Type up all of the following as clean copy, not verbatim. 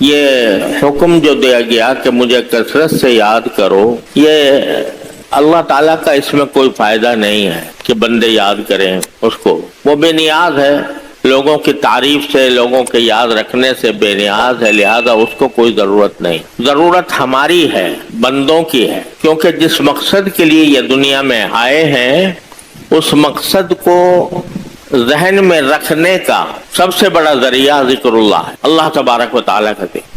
یہ حکم جو دیا گیا کہ مجھے کثرت سے یاد کرو، یہ اللہ تعالیٰ کا اس میں کوئی فائدہ نہیں ہے کہ بندے یاد کریں اس کو، وہ بے نیاز ہے، لوگوں کی تعریف سے، لوگوں کے یاد رکھنے سے بے نیاز ہے، لہذا اس کو کوئی ضرورت نہیں۔ ضرورت ہماری ہے، بندوں کی ہے، کیونکہ جس مقصد کے لیے یہ دنیا میں آئے ہیں اس مقصد کو ذہن میں رکھنے کا سب سے بڑا ذریعہ ذکر اللہ ہے، اللہ تبارک و تعالیٰ کا ذکر۔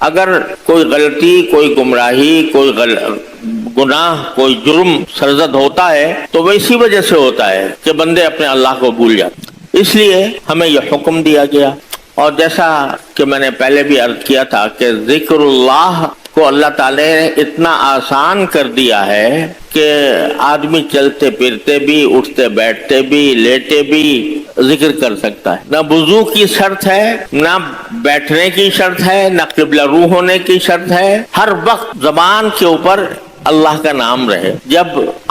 اگر کوئی غلطی، کوئی گمراہی، کوئی گناہ، کوئی جرم سرزد ہوتا ہے تو وہ اسی وجہ سے ہوتا ہے کہ بندے اپنے اللہ کو بھول جاتے، اس لیے ہمیں یہ حکم دیا گیا۔ اور جیسا کہ میں نے پہلے بھی عرض کیا تھا کہ ذکر اللہ کو اللہ تعالی نے اتنا آسان کر دیا ہے کہ آدمی چلتے پھرتے بھی، اٹھتے بیٹھتے بھی، لیٹے بھی ذکر کر سکتا ہے۔ نہ وضو کی شرط ہے، نہ بیٹھنے کی شرط ہے، نہ قبلہ روح ہونے کی شرط ہے، ہر وقت زبان کے اوپر اللہ کا نام رہے۔ جب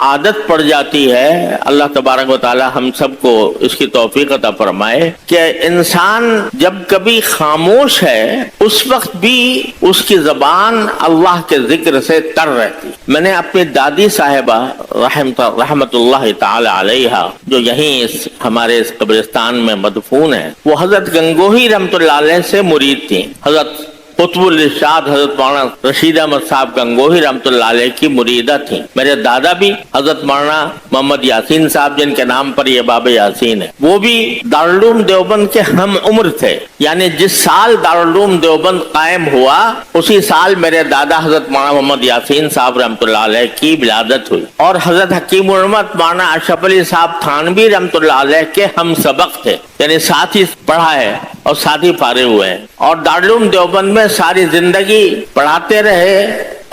عادت پڑ جاتی ہے، اللہ تبارک و تعالی ہم سب کو اس کی توفیق عطا فرمائے کہ انسان جب کبھی خاموش ہے اس وقت بھی اس کی زبان اللہ کے ذکر سے تر رہتی۔ میں نے اپنی دادی صاحبہ رحمت اللہ تعالی علیہا، جو یہیں ہمارے اس قبرستان میں مدفون ہے، وہ حضرت گنگوہی رحمت اللہ علیہ سے مرید تھیں۔ حضرت قطب الارشاد حضرت مولانا رشید احمد صاحب گنگوہی رحمت اللہ علیہ کی مریدہ تھیں۔ میرے دادا بھی حضرت مولانا محمد یاسین صاحب، جن کے نام پر یہ باب یاسین ہے، وہ بھی دارالعلوم دیوبند کے ہم عمر تھے، یعنی جس سال دارالعلوم دیوبند قائم ہوا اسی سال میرے دادا حضرت مولانا محمد یاسین صاحب رحمت اللہ علیہ کی ولادت ہوئی۔ اور حضرت حکیم الامت مولانا اشرف علی صاحب تھانوی رحمت اللہ علیہ کے ہم سبق تھے، یعنی ساتھ ہی پڑھا ہے اور ساتھ ہی فارغ ہوئے ہیں، اور دارالعلوم دیوبند میں ساری زندگی پڑھاتے رہے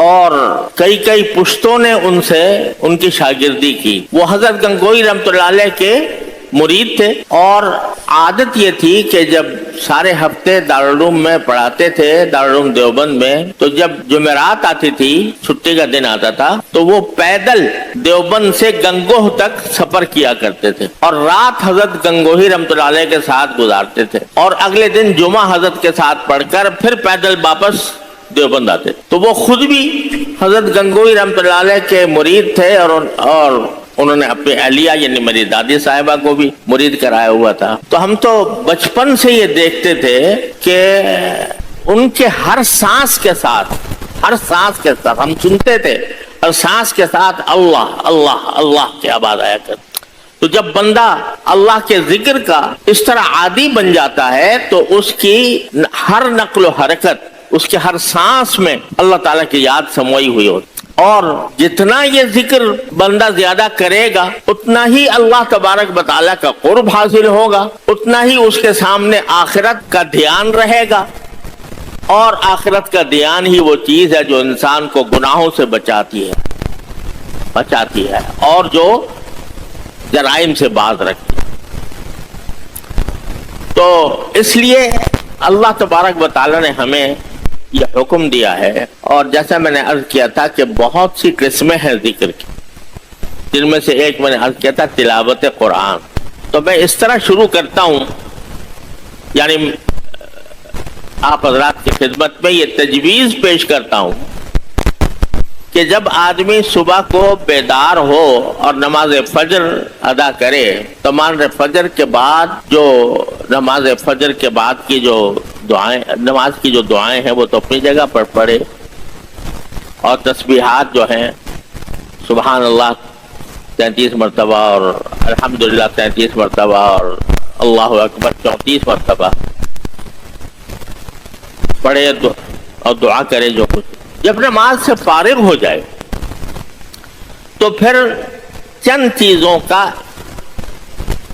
اور کئی پشتوں نے ان سے ان کی شاگردی کی۔ وہ حضرت گنگوہی رحمت اللہ علیہ کے مرید تھے، اور عادت یہ تھی کہ جب سارے ہفتے دارالعلوم میں پڑھاتے تھے دارالعلوم دیوبند میں، تو جب جمعرات آتی تھی، چھٹی کا دن آتا تھا، تو وہ پیدل دیوبند سے گنگوہ تک سفر کیا کرتے تھے اور رات حضرت گنگوہی رحمت اللہ علیہ کے ساتھ گزارتے تھے، اور اگلے دن جمعہ حضرت کے ساتھ پڑھ کر پھر پیدل واپس دیوبند آتے۔ تو وہ خود بھی حضرت گنگوہی رحمت اللہ علیہ کے مرید تھے، اور انہوں نے اپنی اہلیہ یعنی میری دادی صاحبہ کو بھی مرید کرایا ہوا تھا۔ تو ہم تو بچپن سے یہ دیکھتے تھے کہ ان کے ہر سانس کے ساتھ ہم سنتے تھے، ہر سانس کے ساتھ اللہ اللہ اللہ کی آواز آیا کرتی۔ تو جب بندہ اللہ کے ذکر کا اس طرح عادی بن جاتا ہے تو اس کی ہر نقل و حرکت، اس کے ہر سانس میں اللہ تعالیٰ کی یاد سموئی ہوئی ہوتی، اور جتنا یہ ذکر بندہ زیادہ کرے گا اتنا ہی اللہ تبارک و تعالیٰ کا قرب حاصل ہوگا، اتنا ہی اس کے سامنے آخرت کا دھیان رہے گا، اور آخرت کا دھیان ہی وہ چیز ہے جو انسان کو گناہوں سے بچاتی ہے اور جو جرائم سے باز رکھتی ہے۔ تو اس لیے اللہ تبارک و تعالیٰ نے ہمیں یہ حکم دیا ہے، اور جیسا میں نے عرض کیا تھا کہ بہت سی قسمیں ہیں ذکر کی، جن میں سے ایک میں نے عرض کیا تھا تلاوت قرآن۔ تو میں اس طرح شروع کرتا ہوں، یعنی آپ حضرات کی خدمت میں یہ تجویز پیش کرتا ہوں کہ جب آدمی صبح کو بیدار ہو اور نماز فجر ادا کرے تو مان فجر کے بعد جو نماز فجر کے بعد کی جو دعائیں، نماز کی جو دعائیں ہیں وہ تو اپنی جگہ پر پڑھے، اور تسبیحات جو ہیں سبحان اللہ 33 مرتبہ اور الحمدللہ 33 مرتبہ اور اللہ اکبر 34 مرتبہ پڑھے اور دعا کرے جو کچھ۔ جب نماز سے فارغ ہو جائے تو پھر چند چیزوں کا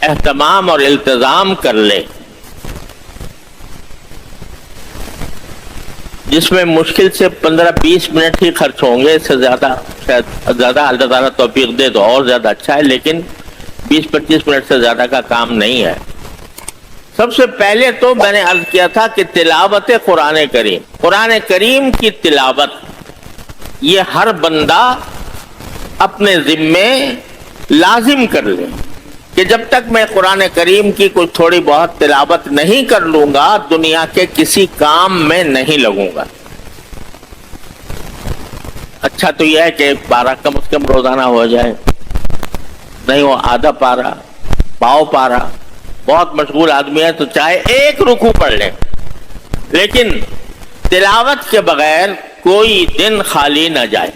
اہتمام اور التزام کر لے، جس میں مشکل سے 15-20 منٹ ہی خرچ ہوں گے، اس سے زیادہ شاید زیادہ اللہ تعالیٰ توفیق دے تو اور زیادہ اچھا ہے، لیکن 20-25 منٹ سے زیادہ کا کام نہیں ہے۔ سب سے پہلے تو میں نے عرض کیا تھا کہ تلاوت قرآن کریم کی تلاوت یہ ہر بندہ اپنے ذمے لازم کر لے، کہ جب تک میں قرآن کریم کی کوئی تھوڑی بہت تلاوت نہیں کر لوں گا دنیا کے کسی کام میں نہیں لگوں گا۔ اچھا تو یہ ہے کہ ایک پارہ کم از کم روزانہ ہو جائے، نہیں وہ آدھا پارہ، پاؤ پارہ، بہت مشغول آدمی ہے تو چاہے ایک رکوع پڑھ لے، لیکن تلاوت کے بغیر کوئی دن خالی نہ جائے۔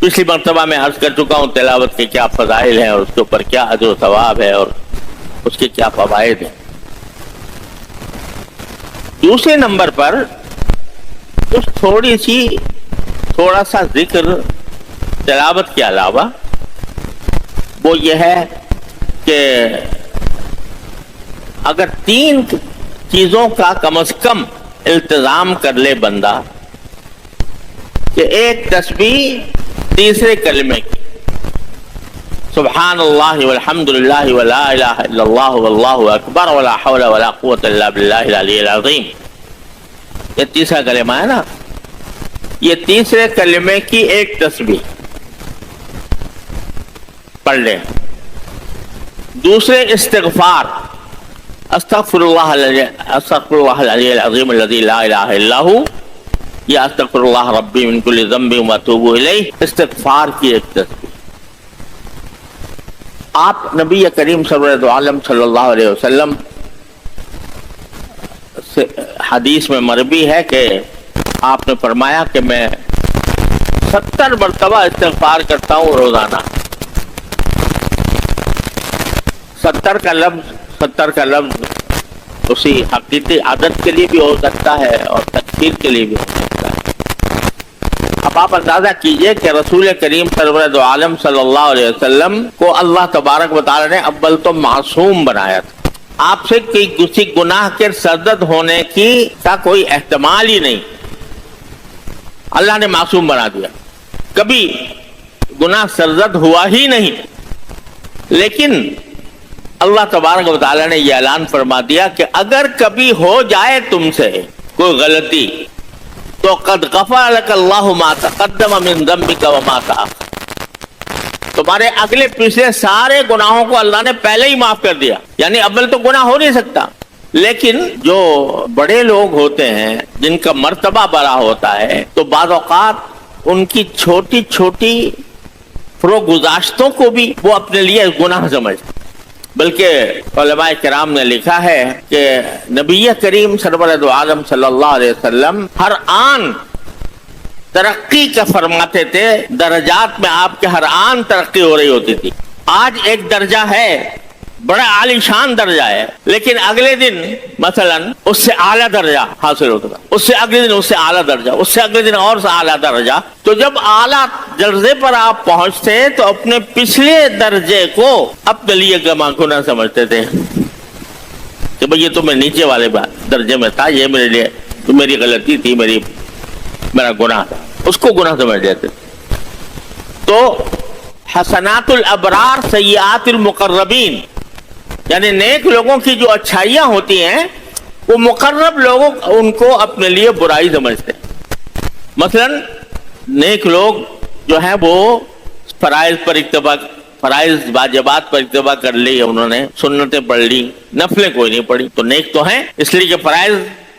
پچھلی مرتبہ میں عرض کر چکا ہوں تلاوت کے کیا فضائل ہیں اور اس کے اوپر کیا اجر و ثواب ہے اور اس کے کیا فوائد ہیں۔ دوسرے نمبر پر کچھ تھوڑا سا ذکر تلاوت کے علاوہ وہ یہ ہے کہ اگر 3 چیزوں کا کم از کم التزام کر لے بندہ، کہ ایک تسبیح تیسرے کلمے کی، سبحان اللہ والحمد للہ ولا الہ الا اللہ واللہ اکبر ولا حول ولا قوة الا باللہ العلی العظیم، یہ تیسرا کلمہ ہے نا، یہ تیسرے کلمے کی ایک تسبیح پڑھ لیں۔ دوسرے استغفار، استغفر اللہ العلی العظیم الذی لا الہ الا ہو، یا استغفر اللہ ربی من کل ذنب واتوب الیہ، استغفار کی ایک تسبیح۔ آپ نبی کریم سرور عالم صلی اللہ علیہ وسلم سے حدیث میں مروی ہے کہ آپ نے فرمایا کہ میں 70 مرتبہ استغفار کرتا ہوں روزانہ۔ 70 کا لفظ اسی حقیقی عادت کے لیے بھی ہو سکتا ہے اور تکفیر کے لیے بھی ہو سکتا ہے۔ اب آپ اندازہ کیجئے کہ رسول کریم سرور عالم صلی اللہ علیہ وسلم کو اللہ تبارک و تعالی نے اول تو معصوم بنایا تھا، آپ سے کسی گناہ کے سرزد ہونے کا کوئی احتمال ہی نہیں، اللہ نے معصوم بنا دیا، کبھی گناہ سرزد ہوا ہی نہیں۔ لیکن اللہ تبارک و تعالی نے یہ اعلان فرما دیا کہ اگر کبھی ہو جائے تم سے کوئی غلطی تو قد غفر لک اللہ ما تقدم من ذنبک وما تأخر، تمہارے اگلے پچھلے سارے گناہوں کو اللہ نے پہلے ہی معاف کر دیا، یعنی اول تو گناہ ہو نہیں سکتا۔ لیکن جو بڑے لوگ ہوتے ہیں جن کا مرتبہ بڑا ہوتا ہے تو بعض اوقات ان کی چھوٹی چھوٹی فروگزاشتوں کو بھی وہ اپنے لیے گناہ سمجھتے، بلکہ علماء کرام نے لکھا ہے کہ نبی کریم سرور عالم صلی اللہ علیہ وسلم ہر آن ترقی کا فرماتے تھے، درجات میں آپ کے ہر آن ترقی ہو رہی ہوتی تھی۔ آج ایک درجہ ہے، بڑا عالی شان درجہ ہے، لیکن اگلے دن مثلا اس سے اعلیٰ درجہ حاصل ہوتا تھا، اس سے اگلے دن اس سے اعلیٰ درجہ، اس سے اگلے دن اور سے اعلیٰ درجہ۔ تو جب اعلیٰ درجے پر آپ پہنچتے تو اپنے پچھلے درجے کو اپنے لیے گناہ سمجھتے تھے کہ بھئی یہ تو میں نیچے والے درجے میں تھا، یہ میرے لیے تو میری غلطی تھی، میرا گناہ تھا، اس کو گناہ سمجھ لیتے۔ تو حسنات الابرار سیئات المقربین، یعنی نیک لوگوں کی جو اچھائیاں ہوتی ہیں وہ مقرب لوگوں ان کو اپنے لیے برائی سمجھتے ہیں۔ مثلا نیک لوگ جو ہیں وہ فرائض واجبات پر اکتفا کر لی، انہوں نے سنتیں پڑھ لی، نفلیں کوئی نہیں پڑھی، تو نیک تو ہیں، اس لیے کہ فرائض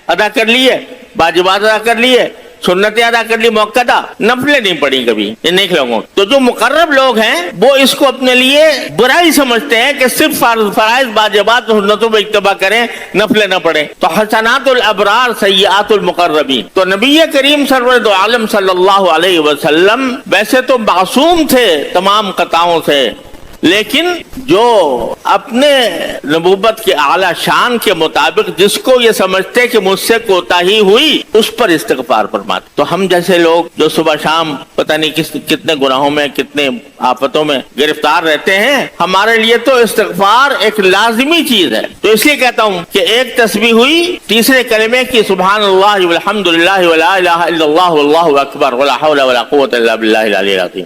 ادا کر لیے، واجبات ادا کر لیے، سنتیں ادا کر لی موقع، نفلیں نہیں پڑھی کبھی، یہ نیک لوگوں۔ تو جو مقرب لوگ ہیں وہ اس کو اپنے لیے برائی سمجھتے ہیں کہ صرف فرائض واجبات سنتوں پہ اکتفا کریں، نفلیں نہ پڑھیں۔ تو حسنات الابرار سیئات المقربین، تو نبی کریم سرور عالم صلی اللہ علیہ وسلم ویسے تو معصوم تھے تمام خطاؤں سے، لیکن جو اپنے نبوت کے اعلیٰ شان کے مطابق جس کو یہ سمجھتے کہ مجھ سے کوتاہی ہوئی اس پر استغفار فرماتے۔ تو ہم جیسے لوگ جو صبح شام پتہ نہیں کتنے گناہوں میں کتنے آفتوں میں گرفتار رہتے ہیں، ہمارے لیے تو استغفار ایک لازمی چیز ہے۔ تو اس لیے کہتا ہوں کہ ایک تسبیح ہوئی تیسرے کلمے کی، سبحان اللہ والحمد للہ ولا الہ الا اللہ واللہ اکبر ولا حول ولا قوة الا باللہ العلی العظیم۔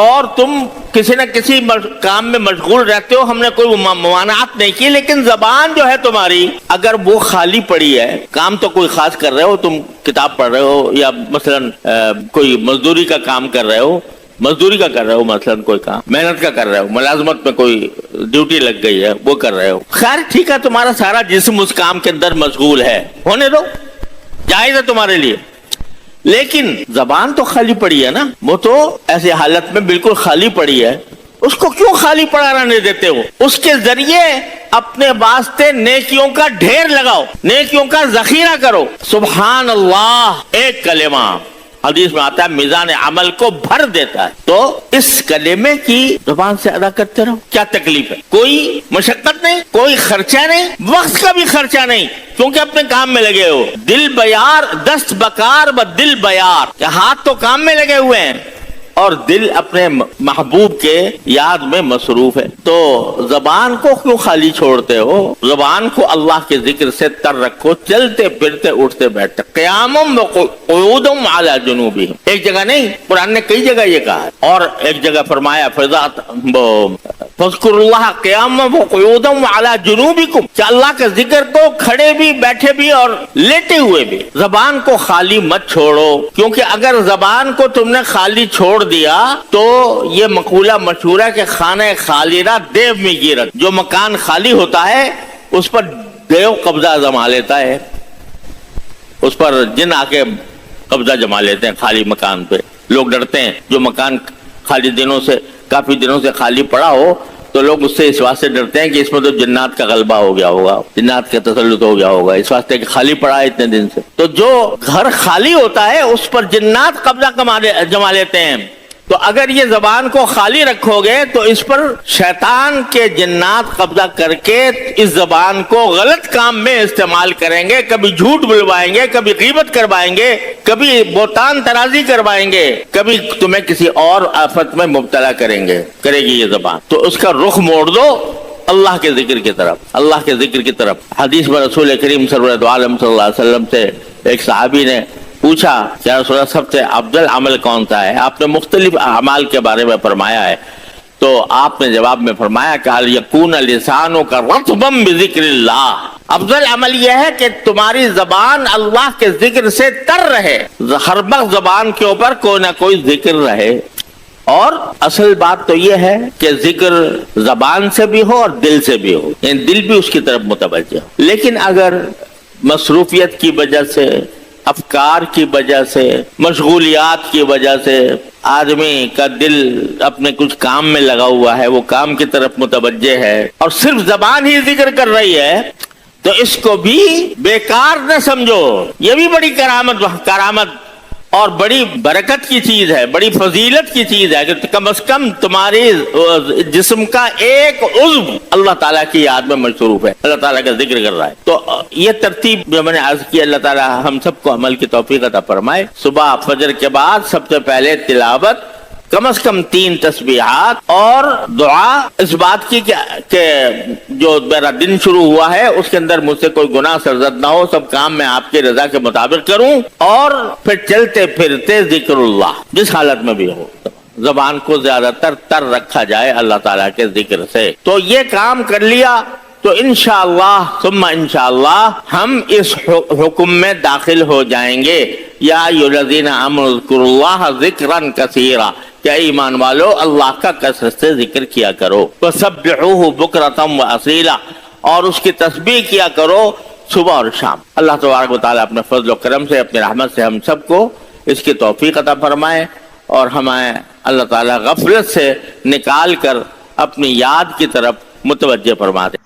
اور تم کسی نہ کسی کام میں مشغول رہتے ہو، ہم نے کوئی ممانعت نہیں کی، لیکن زبان جو ہے تمہاری اگر وہ خالی پڑی ہے، کام تو کوئی خاص کر رہے ہو، تم کتاب پڑھ رہے ہو یا مثلا کوئی مزدوری کا کام کر رہے ہو، مثلا کوئی کام محنت کا کر رہے ہو، ملازمت میں کوئی ڈیوٹی لگ گئی ہے وہ کر رہے ہو، خیر ٹھیک ہے، تمہارا سارا جسم اس کام کے اندر مشغول ہے، ہونے دو، جائز ہے تمہارے لیے، لیکن زبان تو خالی پڑی ہے نا، وہ تو ایسی حالت میں بالکل خالی پڑی ہے، اس کو کیوں خالی پڑا رہنے دیتے ہو؟ اس کے ذریعے اپنے واسطے نیکیوں کا ڈھیر لگاؤ، نیکیوں کا ذخیرہ کرو۔ سبحان اللہ ایک کلمہ حدیث میں آتا ہے میزان عمل کو بھر دیتا ہے، تو اس کلمے کی زبان سے ادا کرتے رہو، کیا تکلیف ہے؟ کوئی مشقت نہیں، کوئی خرچہ نہیں، وقت کا بھی خرچہ نہیں، کیونکہ اپنے کام میں لگے ہو۔ دل بیار دست بکار و دل بیار، کہ ہاتھ تو کام میں لگے ہوئے ہیں اور دل اپنے محبوب کے یاد میں مصروف ہے، تو زبان کو کیوں خالی چھوڑتے ہو؟ زبان کو اللہ کے ذکر سے تر رکھو، چلتے پھرتے اٹھتے بیٹھتے، قیامم وقعودم علی جنوبہم، ایک جگہ نہیں، قرآن نے کئی جگہ یہ کہا ہے، اور ایک جگہ فرمایا فاذکروا اللہ قیاما وقعودا وعلی جنوبکم، کہ اللہ کا ذکر کو کھڑے بھی، بیٹھے بھی اور لیٹے ہوئے بھی۔ زبان کو خالی مت چھوڑو، کیونکہ اگر زبان کو تم نے خالی چھوڑ دیا تو یہ مقولہ مشہور ہے کہ خانہ خالیرہ دیو میں گیرت، جو مکان خالی ہوتا ہے اس پر دیو قبضہ جما لیتا ہے، اس پر جن آ کے قبضہ جما لیتے ہیں خالی مکان پہ۔ لوگ ڈرتے ہیں، جو مکان خالی کافی دنوں سے خالی پڑا ہو تو لوگ اس سے اس واسطے ڈرتے ہیں کہ اس میں تو جنات کا غلبہ ہو گیا ہوگا، جنات کا تسلط ہو گیا ہوگا، اس واسطے کہ خالی پڑا ہے اتنے دن سے۔ تو جو گھر خالی ہوتا ہے اس پر جنات قبضہ جما لیتے ہیں، تو اگر یہ زبان کو خالی رکھو گے تو اس پر شیطان کے جنات قبضہ کر کے اس زبان کو غلط کام میں استعمال کریں گے، کبھی جھوٹ بلوائیں گے، کبھی غیبت کروائیں گے، کبھی بہتان ترازی کروائیں گے، کبھی تمہیں کسی اور آفت میں مبتلا کرے گی یہ زبان۔ تو اس کا رخ موڑ دو اللہ کے ذکر کی طرف، اللہ کے ذکر کی طرف۔ حدیث میں رسول کریم سرورت عالم صلی اللہ علیہ وسلم سے ایک صحابی نے پوچھا کہ رسول اللہ سب سے افضل عمل کون سا ہے؟ آپ نے مختلف اعمال کے بارے میں فرمایا ہے، تو آپ نے جواب میں فرمایا کہ یکون لسانک رطبا بذکر اللہ، افضل عمل یہ ہے کہ تمہاری زبان اللہ کے ذکر سے تر رہے، ہر وقت زبان کے اوپر کوئی نہ کوئی ذکر رہے۔ اور اصل بات تو یہ ہے کہ ذکر زبان سے بھی ہو اور دل سے بھی ہو، یعنی دل بھی اس کی طرف متوجہ ہو۔ لیکن اگر مصروفیت کی وجہ سے، افکار کی وجہ سے، مشغولیات کی وجہ سے آدمی کا دل اپنے کچھ کام میں لگا ہوا ہے، وہ کام کی طرف متوجہ ہے اور صرف زبان ہی ذکر کر رہی ہے، تو اس کو بھی بیکار نہ سمجھو، یہ بھی بڑی کرامت اور بڑی برکت کی چیز ہے، بڑی فضیلت کی چیز ہے کہ کم از کم تمہاری جسم کا ایک عضو اللہ تعالیٰ کی یاد میں مصروف ہے، اللہ تعالیٰ کا ذکر کر رہا ہے۔ تو یہ ترتیب جو میں نے عرض کی، اللہ تعالیٰ ہم سب کو عمل کی توفیق عطا فرمائے۔ صبح فجر کے بعد سب سے پہلے تلاوت، کم از کم 3 تسبیحات اور دعا اس بات کی کہ جو میرا دن شروع ہوا ہے اس کے اندر مجھ سے کوئی گناہ سرزد نہ ہو، سب کام میں آپ کی رضا کے مطابق کروں، اور پھر چلتے پھرتے ذکر اللہ جس حالت میں بھی ہو، زبان کو زیادہ تر رکھا جائے اللہ تعالیٰ کے ذکر سے۔ تو یہ کام کر لیا تو انشاءاللہ ثم انشاءاللہ ہم اس حکم میں داخل ہو جائیں گے، یا ایھا الذین آمنوا اذکروا اللہ ذکرا کثیرا، کہ ایمان والو اللہ کا کثرت سے ذکر کیا کرو، وسبحوہ بکرۃ واصیلا، اور اس کی تسبیح کیا کرو صبح اور شام۔ اللہ تبارک و تعالیٰ اپنے فضل و کرم سے، اپنے رحمت سے ہم سب کو اس کی توفیق عطا فرمائے، اور ہمیں اللہ تعالیٰ غفلت سے نکال کر اپنی یاد کی طرف متوجہ فرما دے۔